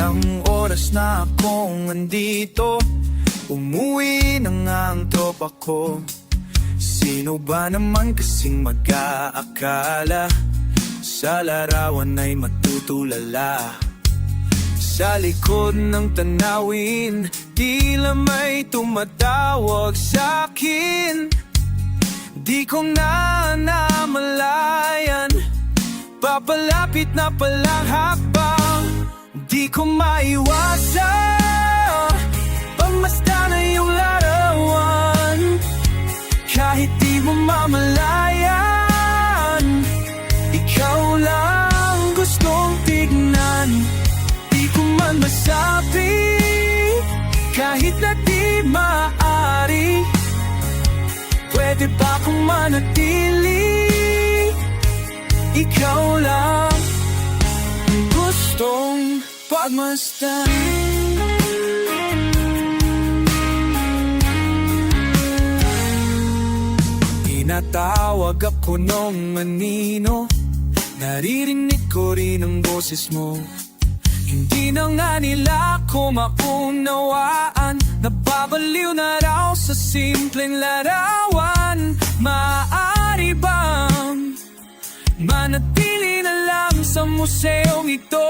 Ilang oras na akong andito, umuwi na nga ang tropa ko. Sino ba naman kasing mag-aakala sa larawan ay matutulala? Sa likod ng tanawin, tila may tumatawag sa'kin. Di ko na namalayan, papalapit na palang hakbang. Di ko maiwasan, pagmasdan na yung larawan. Kahit di mo mamalayan, ikaw lang gustong tignan. Di ko man masabi, kahit na di maaari. Pwede ba kung manatili? Ikaw lang gustong pagmasdan. Tinatawag ako nung anino, naririnig ko rin ang boses mo. Hindi na nga nila ko maunawaan, nababaliw na raw sa simpleng larawan. Maaari bang manatili na lang sa museong ito?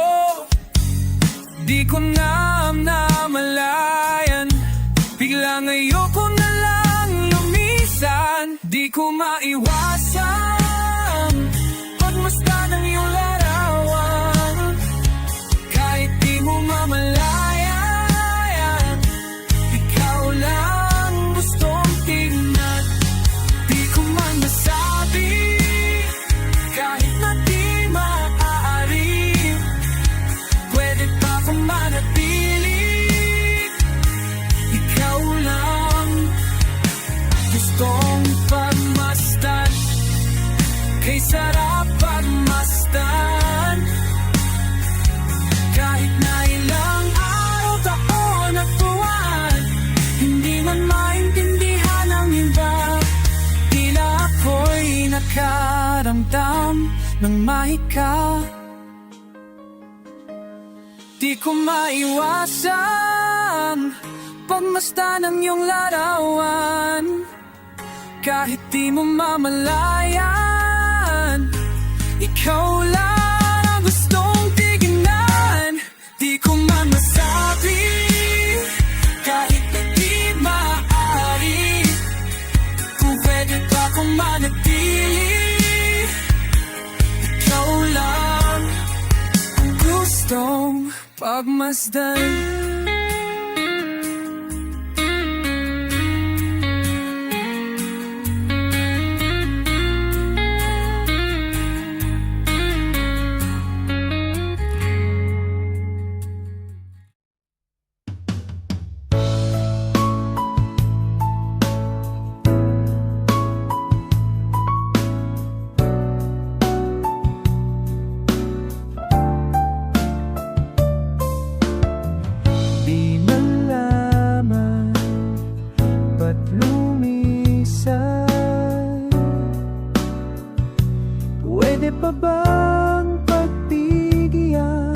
Di ko na namalayan, biglang ayoko na lang lumisan. Di ko maiwasan, pagmasdan ang iyong larawan. Kahit di mo mamalayan, ikaw lang gustong tignan. Di ko man masabi, kahit na di maaari. Pwede pa kung manatili, ikaw lang gustong pagmasdan. Kay sarap pagmasdan, kahit na ilang araw, taon at buwan. Hindi man maintindihan ang iba, tila ako'y nakaramdam ng mahika. Di ko maiwasan, pagmasdan ang iyong larawan. Kahit di mo mamalayan, ikaw lang ang gustong tignan. Di ko man masabi, kahit na di maaari. Kung pwede pa kung manatili, ikaw lang ang gustong pagmasdan. Pwede pa bang pagbigyan?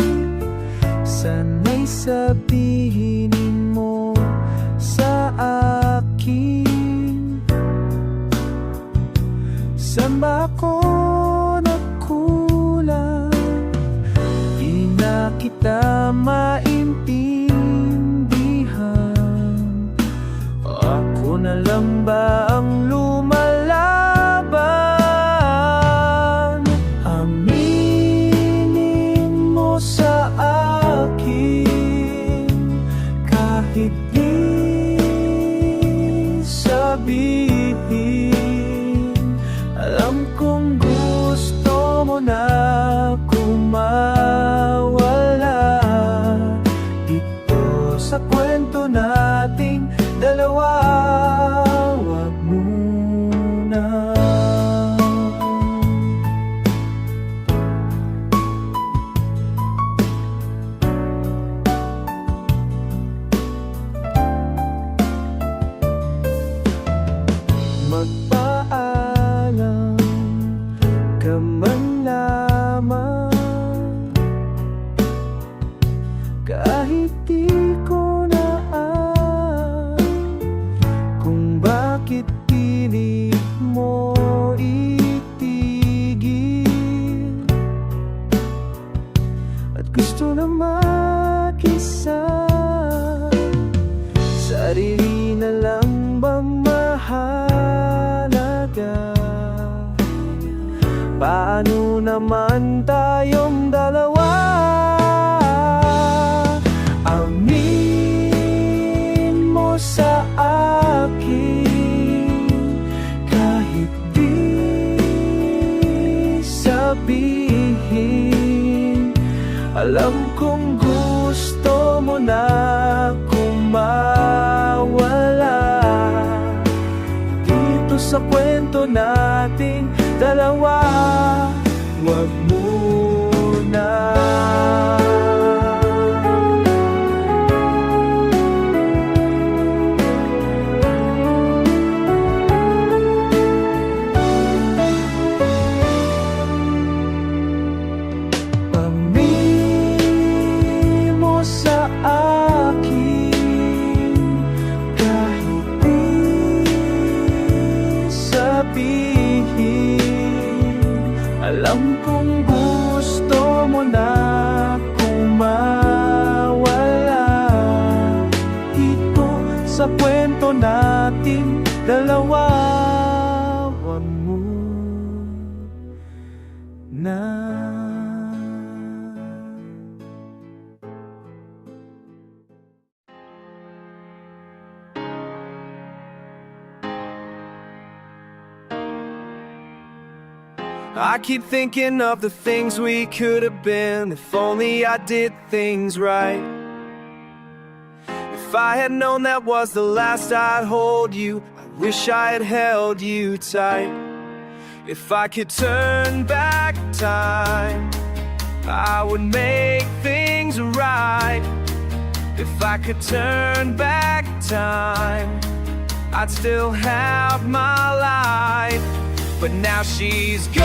Sana'y sabihin mo sa akin, saan ba ako nagkulang? Di na kita maintindihan. Ako na lang ba ang lumalaban? Aminin mo sa akin, kahit di sabihin. Alam kong gusto mo na kumawala dito sa kwento nating dalawa. Huwag kahit di ko na kung bakit pilit mo itigil. At gusto na mag-isa, sarili na lang bang mahalaga? Paano naman tayong dalawa? Amin mo sa akin, kahit di sabihin. Alam kong gusto mo na kung mawala dito sa kwento nating dalawa. Wag muna. Amin mo sa akin, kahit di sabihin. Alam kong gusto mo na kung mawala dito sa kwento natin dalawa. Wag mo na. I keep thinking of the things we could have been, if only I did things right. If I had known that was the last I'd hold you, I wish I had held you tight. If I could turn back time, I would make things right. If I could turn back time, I'd still have my life. But now she's gone.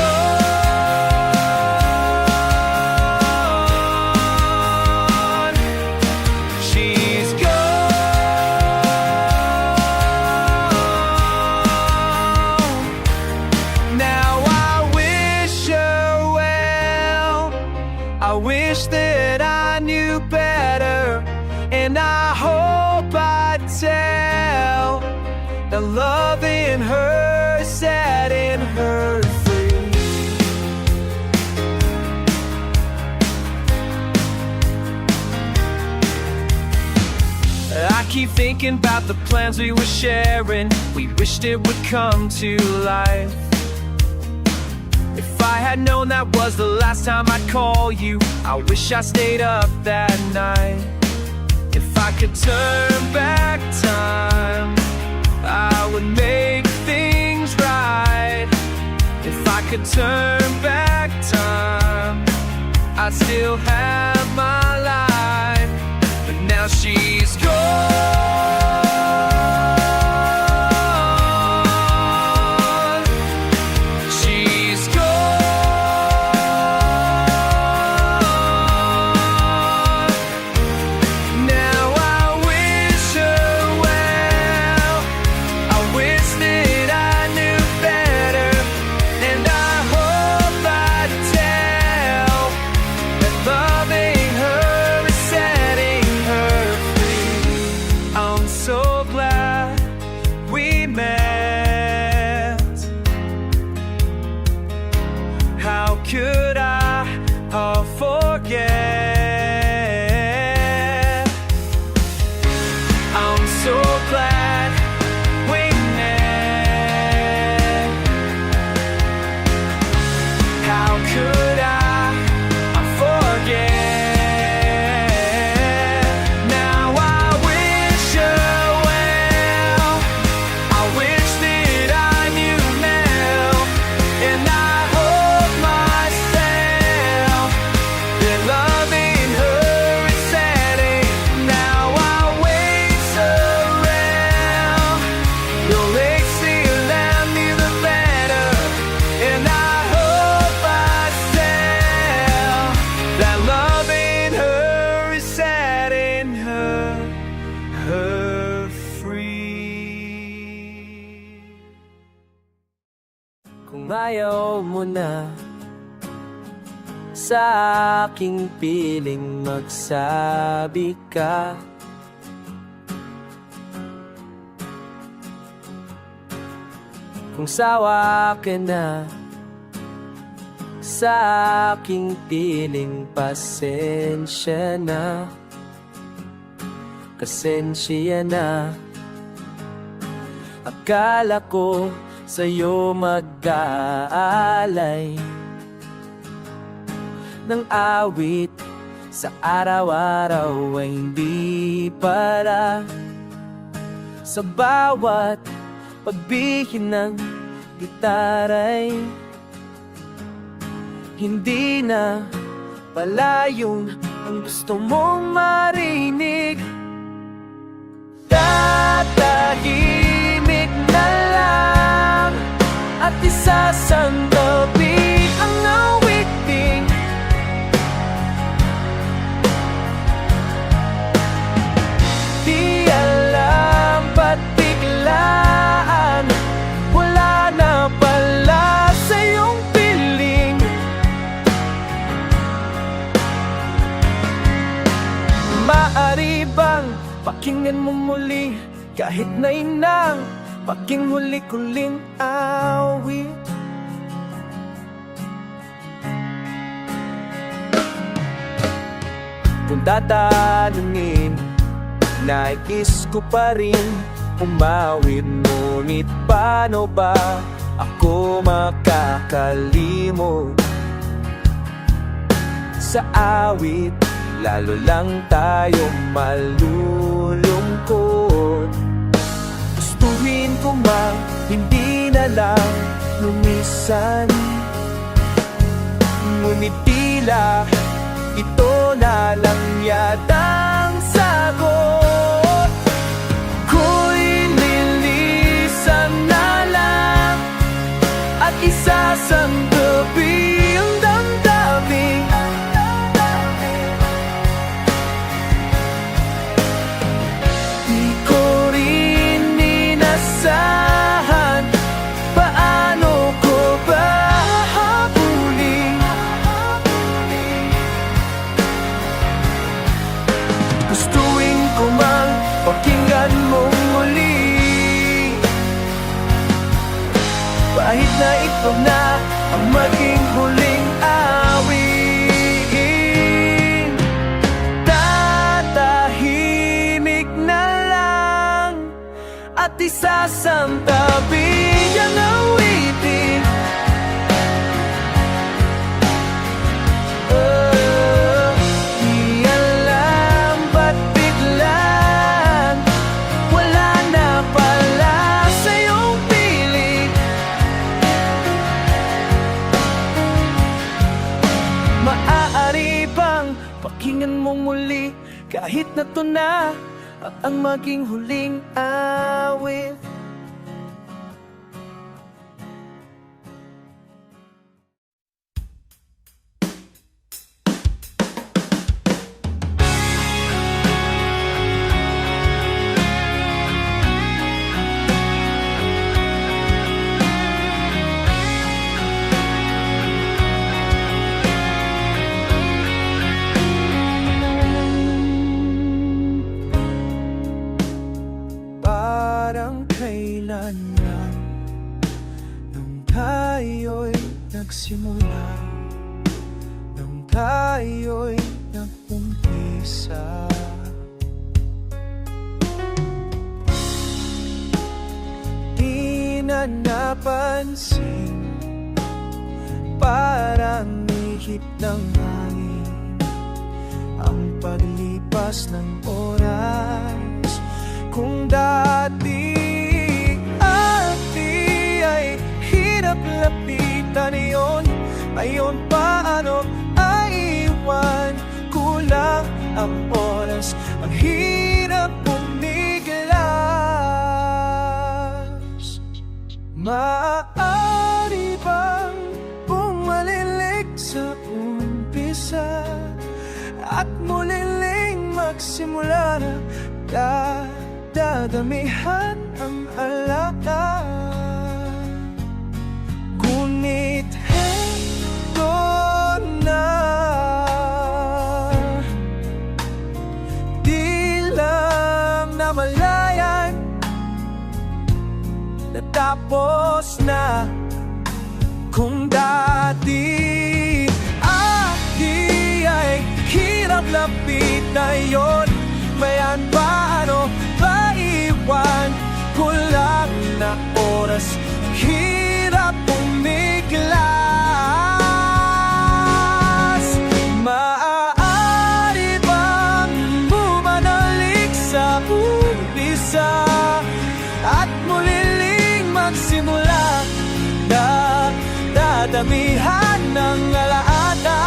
She's gone. Now I wish her well. I wish that I knew better, and I hope I'd tell the love in her setting her free. I keep thinking about the plans we were sharing. We wished it would come to life. If I had known that was the last time I'd call you, I wish I stayed up that night. If I could turn back time, I would make things right. If I could turn back time, I'd still have my life. But now she's gone. She's gone. Now I wish her well. I wish that I knew better, and I hope I'd tell that love ain't ayaw mo na sa aking piling magsabi ka. Kung sawa ka na sa aking piling, pasensya na. Pasensya na. Akala ko sa'yo mag-aalay ng awit sa araw-araw, ay hindi para. Sa bawat pagbihin ng gitaray, hindi na pala yung ang gusto mong marinig. Tatahimik na lang at isasantabi ang awiting. Di alam ba't biglaan wala na pala sa iyong piling. Maaari bang pakinggan mo muli kahit na inang paking huli-huling awit? Kung tatanungin, nais ko pa rin umawit, ngunit paano ba ako makakalimot sa awit? Lalo lang tayong malulungkot. Gustuhin ko mang hindi na lang lumisan, ngunit tila ito na lang yatang sagot. Ko'y nilisan na lang at isasantabi ang damdamin. Di ko rin inasahan, paano ko ba hahabulin? Gustuin ko mang pakinggan mong muli, kahit na ito na ang maging huling awit. Tatahimik na lang at isasantabi ang awitin. Di alam ba't biglang wala na pala sa iyong piling. Maaari bang pakinggan mo muli kahit na to na at ang maging huling awit? Parang kailan lang nung tayo'y nagsimula, nung tayo'y nag-umpisa. Di na napansin, parang ihip ng hangin ang paglipas ng oras. Kung dati ay hirap lapitan yon, ngayon paano ay iwan? Kulang ang oras, ang hirap pumiglas. Maaari bang bumalilik sa umpisa at muliling magsimula na? Dadamihan ang alala, ngunit tapos na. Kung dati ay hirap lapit ngayon, mayan paano maiwan ko lang na oras, hirap umiglas. Maaari bang bumalik sa umpisa at muliling magsimula na dadamihan ng alaala?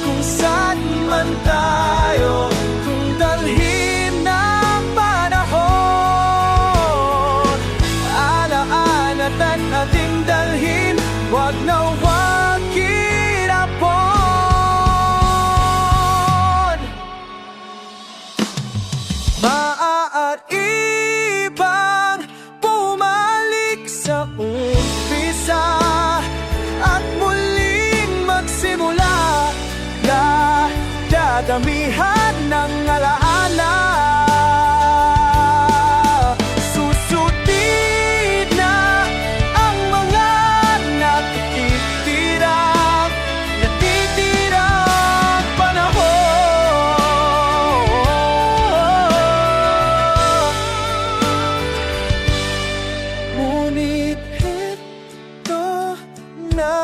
Kung saan man tayo, kung dalhin ng panahon, alaanatan ating dalhin, wag na wag kinapon. Maaari bang bumalik sa umpisa at muling magsimula na dadamihan ng alaala? Susutin na ang mga natitirang panahon. Ngunit ito na,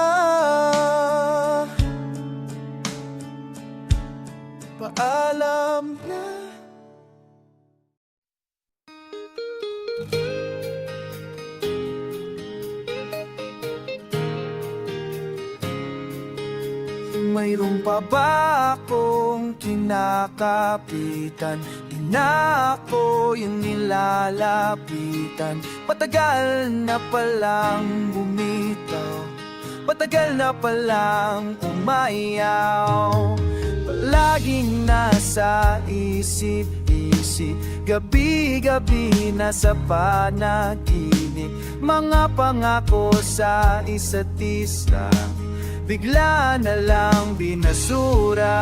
paalam na. Mayroon pa ba akong kinakapitan? Di na ako yung nilalapitan. Matagal na palang bumitaw, matagal na palang umayaw. Palaging nasa isip-isip, gabi-gabi nasa panaginip. Mga pangako sa isa't isa, bigla na lang binasura.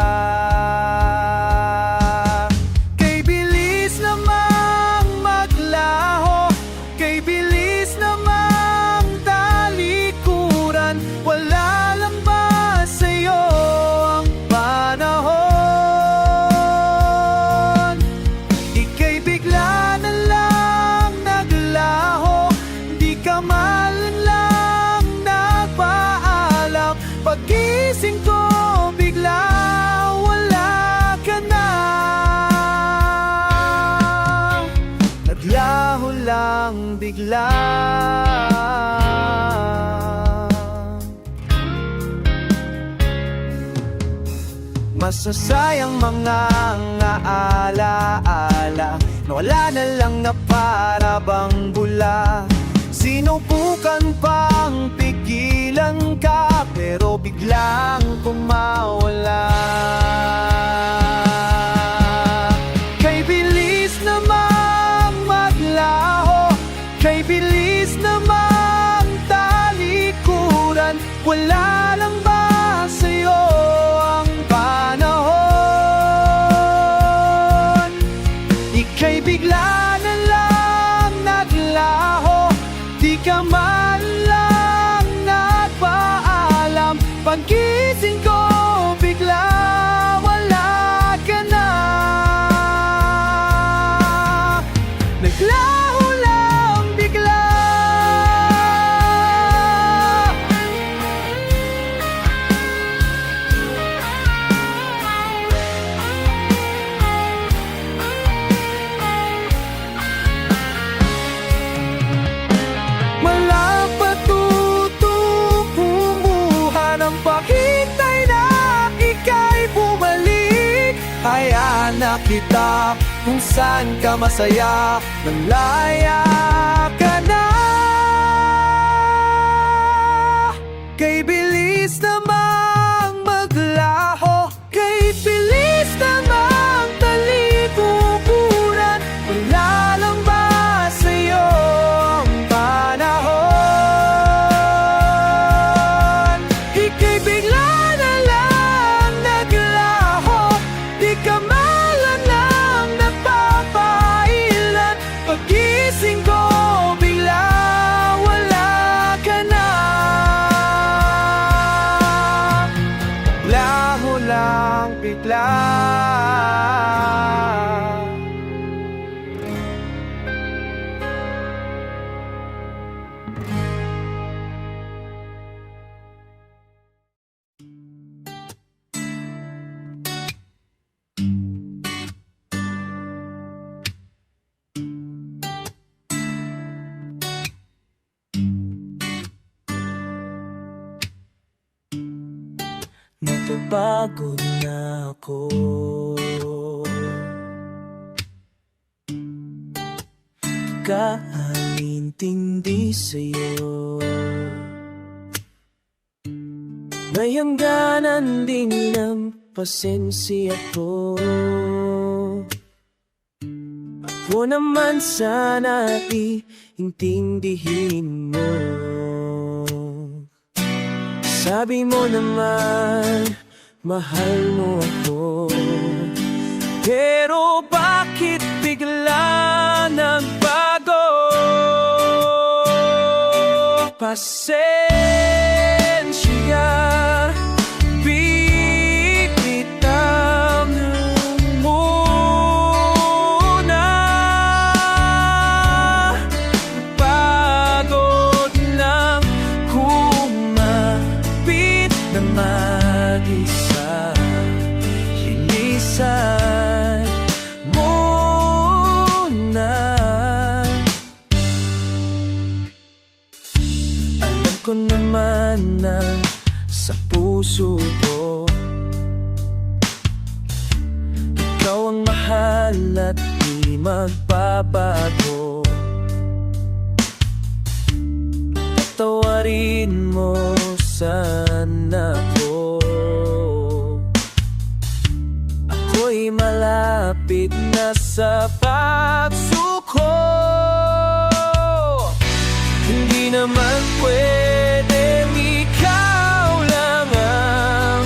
Kay bilis namang maglaho, kay bilis namang talikuran, wala lang ba sa'yo ang panahon? Ika'y bigla na lang naglaho, di ka man lang nagpaalam. Pag-gising ko bigla wala ka na, naglaho lang bigla. Masasayang mga alaala, nawala na lang na para bang bula. Sinubukan pang pigilan ka, pero biglang kumawala. Kay bilis namang maglaho, kay bilis namang talikuran, wala lang ba sa'yo ang panahon? Ika'y bigla na lang naglaho, di ka man lang nagpaalam. Pag-gising ko bigla wala ka na, naglaho lang bigla. Hayaan na kita kung saan ka masaya, malaya ka na. Kay bilis namang maglaho, kay bilis namang talikuran, wala lang ba sa'yo ang panahon? Ika'y bigla na lang naglaho, di ka malang nang nagpapail. bigla. Napapagod na ako. Kahalintindi sa'yo. May hangganan din ng pasensya ko. Ako naman sana iintindihin mo. Sabi mo naman, mahal mo ako. Pero bakit bigla nagbago? Pasensya, bibitaw muna. Pagod nang kumapit na mag-isa. Linisan muna. Alam ko naman na sa puso ko ikaw ang mahal at di magbabago. Patawarin mo sana ko. Ako'y malapit na sa pagsuko. Hindi naman pwedeng ikaw lang ang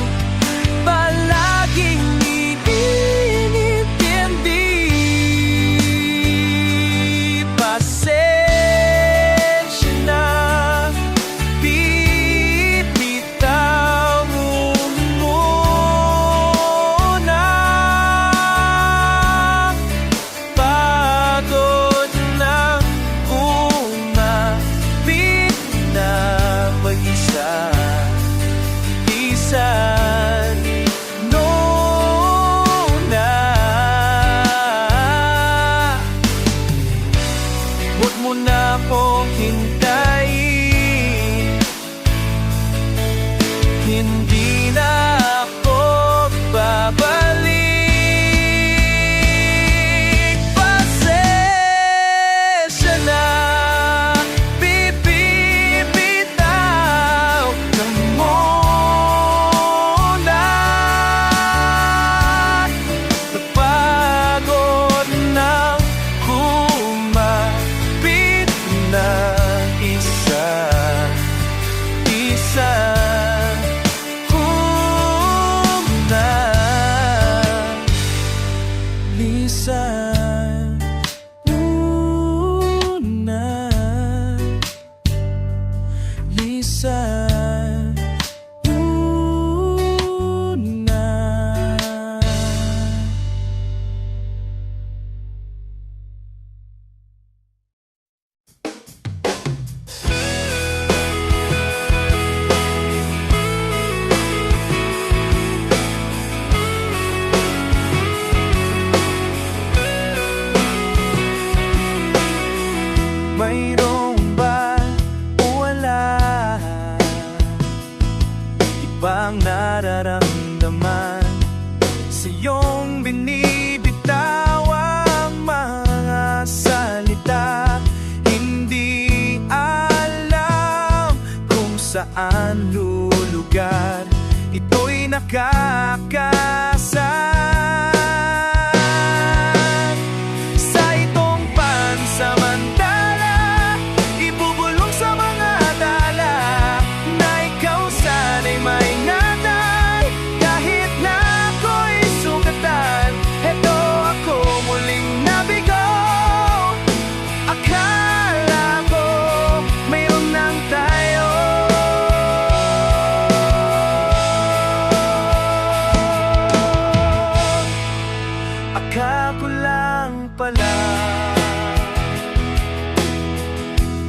palaging iinintindi. Pasensya na, bibitaw mo muna. Pagod na kumapit na mag-isa. Isan na. Huwag mo na akong hintayin. Hindi na ako babalik. Pasensya na, bibitaw ka muna. Napagod nang kumapit na isa na. Lisan muna. Lisan muna. Mayroong ba o wala ibang nararamdaman sa iyong binibitaw ang mga salita? Hindi alam kung saan lulugar. Ito'y nakakasal sa itong pansamantala. Ibubulong sa mga tala na ikaw sana'y maingatan. Kahit na ako'y sugatan, eto ako muling nabigo. Akala ko mayroon nang tayo. pala.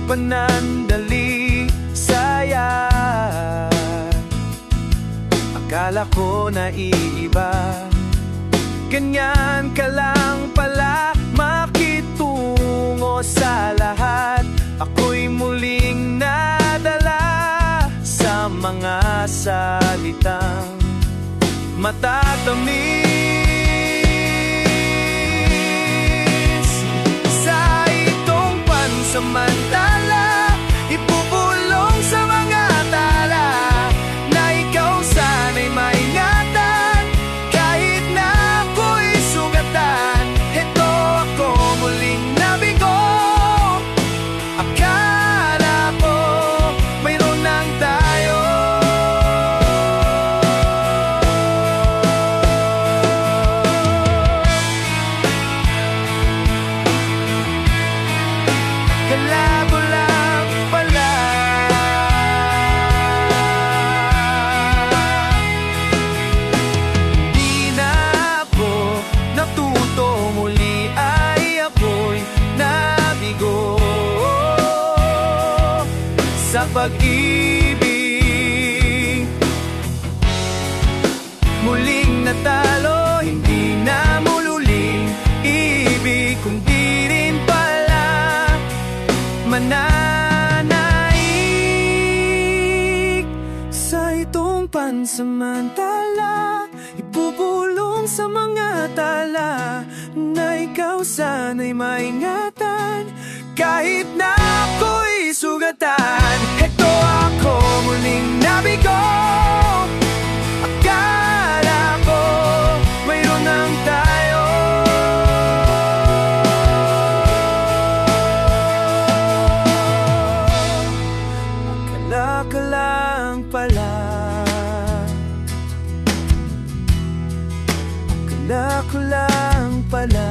Panandali saya, akala ko naiiba. Ganyan ka lang pala makitungo sa lahat. Ako'y muling nadala sa mga salitang matatamis. Sa itong pansamantala, ipupulong sa mga tala na ikaw sana'y maingatan. Kahit na ako'y sugatan, heto ako muling nabigo. Akala ko mayroon lang tayo. Kalabo lang pala. Di na ako natuto, muli ay ako'y nabigo sa pag-ibig. Muling natalo, hindi na mululing ibig, kung di rin pala mananaig. Sa itong pansamantala, ipupulong sa mga tala na ikaw sana'y maingatan. Kahit na ako'y sugatan, heto ako muling nabigo. Akala ko mayroon lang tayo. Akala ka lang pala. Akala ko lang pala.